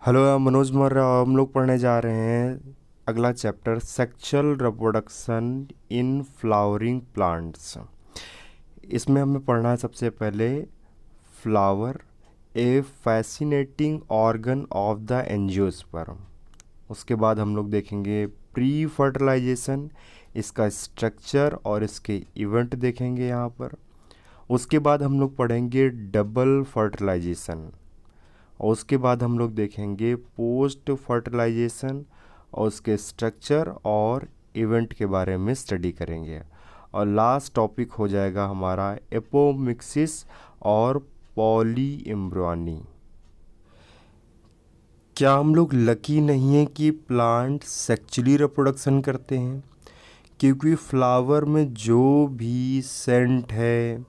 Hello, Manoj Maurya. हम लोग पढ़ने जा रहे हैं अगला chapter, sexual reproduction in flowering plants. इसमें हमें पढ़ना है सबसे पहले flower, A fascinating organ of the angiosperm. उसके बाद हम लोग देखेंगे प्री फर्टिलाइजेशन, इसका स्ट्रक्चर और इसके इवेंट देखेंगे यहाँ पर। उसके बाद हम लोग पढ़ेंगे डबल फर्टिलाइजेशन, और उसके बाद हम लोग देखेंगे पोस्ट फर्टिलाइजेशन और उसके स्ट्रक्चर और इवेंट के बारे में स्टडी करेंगे। और लास्ट टॉपिक हो जाएगा हमारा एपोमिक्सिस और पॉली एम्ब्रॉनी। क्या हम लोग लकी नहीं हैं कि प्लांट सेक्चुअली रिप्रोडक्शन करते हैं? क्योंकि फ्लावर में जो भी सेंट है,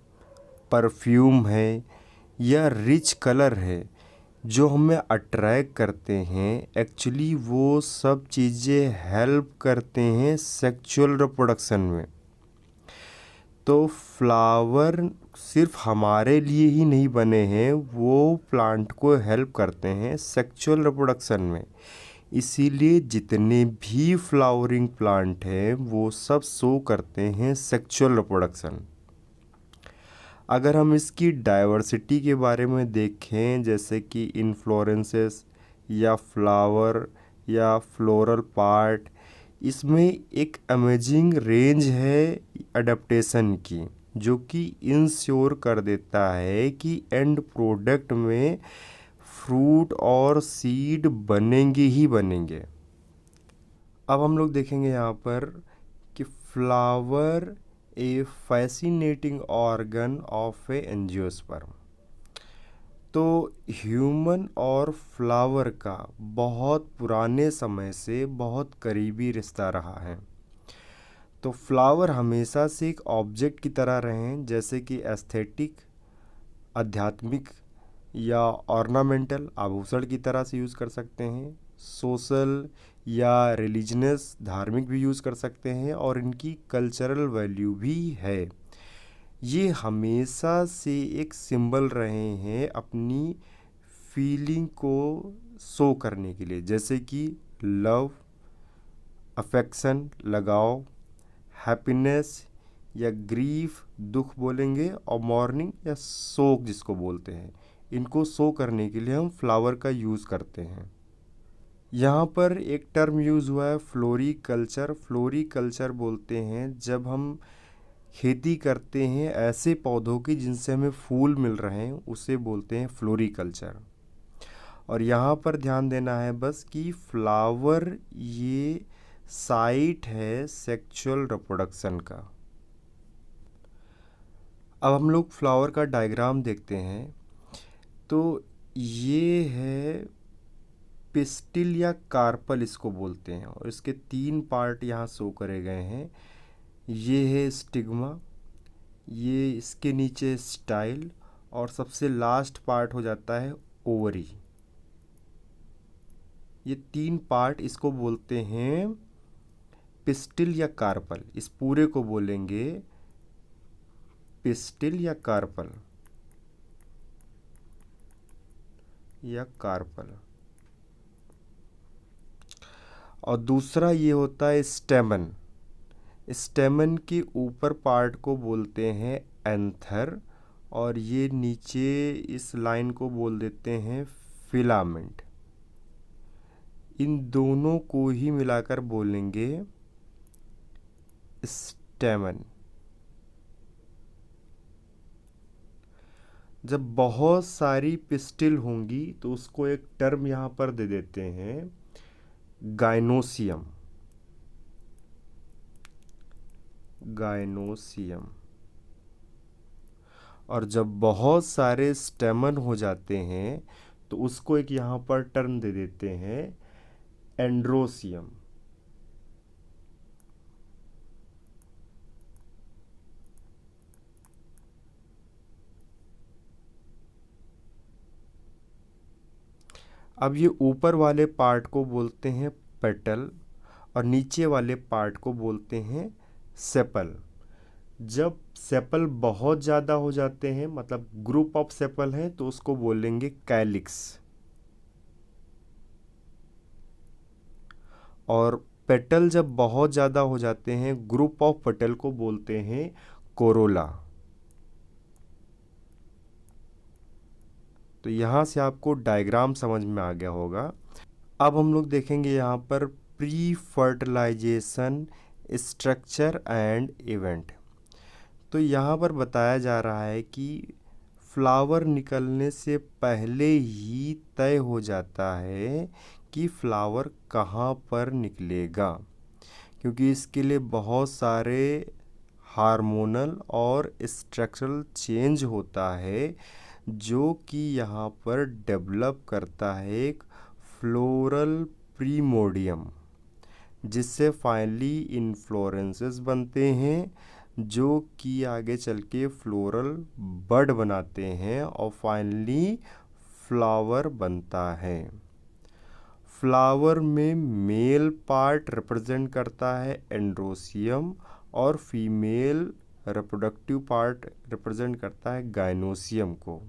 परफ्यूम है या रिच कलर है जो हमें अट्रैक्ट करते हैं, एक्चुअली वो सब चीज़ें हेल्प करते हैं सेक्सुअल रिप्रोडक्शन में। तो फ्लावर सिर्फ हमारे लिए ही नहीं बने हैं, वो प्लांट को हेल्प करते हैं सेक्सुअल रिप्रोडक्शन में। इसीलिए जितने भी फ्लावरिंग प्लांट हैं वो सब शो करते हैं सेक्सुअल रिप्रोडक्शन। अगर हम इसकी डाइवर्सिटी के बारे में देखें, जैसे कि इन्फ्लोरेंसेस या फ्लावर या फ्लोरल पार्ट, इसमें एक अमेजिंग रेंज है अडेप्टेशन की, जो कि इंश्योर कर देता है कि एंड प्रोडक्ट में फ्रूट और सीड बनेंगे ही बनेंगे। अब हम लोग देखेंगे यहाँ पर कि flower A fascinating organ of A angiosperm. तो ह्यूमन और फ्लावर का बहुत पुराने समय से बहुत करीबी रिश्ता रहा है। तो फ्लावर हमेशा से एक ऑब्जेक्ट की तरह रहे हैं, जैसे कि एस्थेटिक, आध्यात्मिक या ऑर्नामेंटल, आभूषण की तरह से यूज़ कर सकते हैं। सोशल या रिलीजनस, धार्मिक भी यूज़ कर सकते हैं, और इनकी कल्चरल वैल्यू भी है। ये हमेशा से एक सिंबल रहे हैं अपनी फीलिंग को शो करने के लिए, जैसे कि लव, अफेक्शन, लगाव, हैप्पीनेस या ग्रीफ, दुख बोलेंगे, और मॉर्निंग या शोक जिसको बोलते हैं, इनको शो करने के लिए हम फ्लावर का यूज़ करते हैं। यहाँ पर एक टर्म यूज़ हुआ है फ्लोरीकल्चर। फ्लोरीकल्चर बोलते हैं जब हम खेती करते हैं ऐसे पौधों की जिनसे हमें फूल मिल रहे हैं, उसे बोलते हैं फ्लोरीकल्चर। और यहाँ पर ध्यान देना है बस कि फ्लावर ये साइट है सेक्सुअल रिप्रोडक्शन का। अब हम लोग फ्लावर का डायग्राम देखते हैं। तो ये है पिस्टिल या कार्पल इसको बोलते हैं, और इसके 3 पार्ट यहाँ शो करे गए हैं। ये है स्टिग्मा, ये इसके नीचे स्टाइल, और सबसे लास्ट पार्ट हो जाता है ओवरी। ये 3 पार्ट इसको बोलते हैं पिस्टिल या कार्पल। इस पूरे को बोलेंगे पिस्टिल या कार्पल या कार्पल। और दूसरा ये होता है स्टेमन। स्टेमन के ऊपर पार्ट को बोलते हैं एंथर, और ये नीचे इस लाइन को बोल देते हैं फिलामेंट। इन दोनों को ही मिलाकर बोलेंगे स्टेमन। जब बहुत सारी पिस्टिल होंगी तो उसको एक टर्म यहाँ पर दे देते हैं गाइनोसियम। गाइनोसियम। और जब बहुत सारे स्टेमन हो जाते हैं तो उसको एक यहाँ पर टर्म दे देते हैं एंड्रोसियम। अब ये ऊपर वाले पार्ट को बोलते हैं पेटल, और नीचे वाले पार्ट को बोलते हैं सेपल। जब सेपल बहुत ज़्यादा हो जाते हैं, मतलब ग्रुप ऑफ सेपल हैं, तो उसको बोलेंगे कैलिक्स। और पेटल जब बहुत ज़्यादा हो जाते हैं, ग्रुप ऑफ पेटल को बोलते हैं कोरोला। तो यहाँ से आपको डायग्राम समझ में आ गया होगा। अब हम लोग देखेंगे यहाँ पर pre fertilisation structure and event. तो यहाँ पर बताया जा रहा है कि फ्लावर निकलने से पहले ही तय हो जाता है कि फ्लावर कहाँ पर निकलेगा, क्योंकि इसके लिए बहुत सारे हार्मोनल और स्ट्रक्चरल चेंज होता है जो कि यहाँ पर डेवलप करता है एक फ्लोरल प्रीमोडियम, जिससे फाइनली इन्फ्लोरेंसेस बनते हैं जो कि आगे चल के फ्लोरल बड बनाते हैं और फाइनली फ्लावर बनता है। फ्लावर में मेल पार्ट रिप्रेजेंट करता है एंड्रोसियम और फीमेल रिप्रोडक्टिव पार्ट रिप्रेजेंट करता है गाइनोसियम को।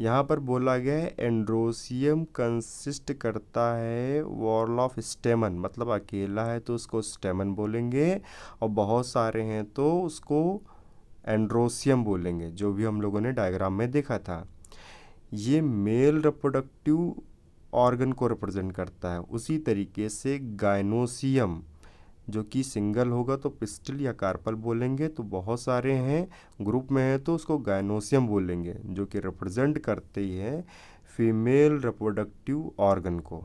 यहाँ पर बोला गया है एंड्रोसियम कंसिस्ट करता है वॉल ऑफ स्टेमन, मतलब अकेला है तो उसको स्टेमन बोलेंगे और बहुत सारे हैं तो उसको एंड्रोसियम बोलेंगे, जो भी हम लोगों ने डायग्राम में देखा था। ये मेल रिप्रोडक्टिव ऑर्गन को रिप्रेजेंट करता है। उसी तरीके से गाइनोसियम जो कि सिंगल होगा तो पिस्टल या कार्पल बोलेंगे, तो बहुत सारे हैं ग्रुप में है तो उसको गाइनोसियम बोलेंगे, जो कि रिप्रेजेंट करते ही है फीमेल रिप्रोडक्टिव ऑर्गन को।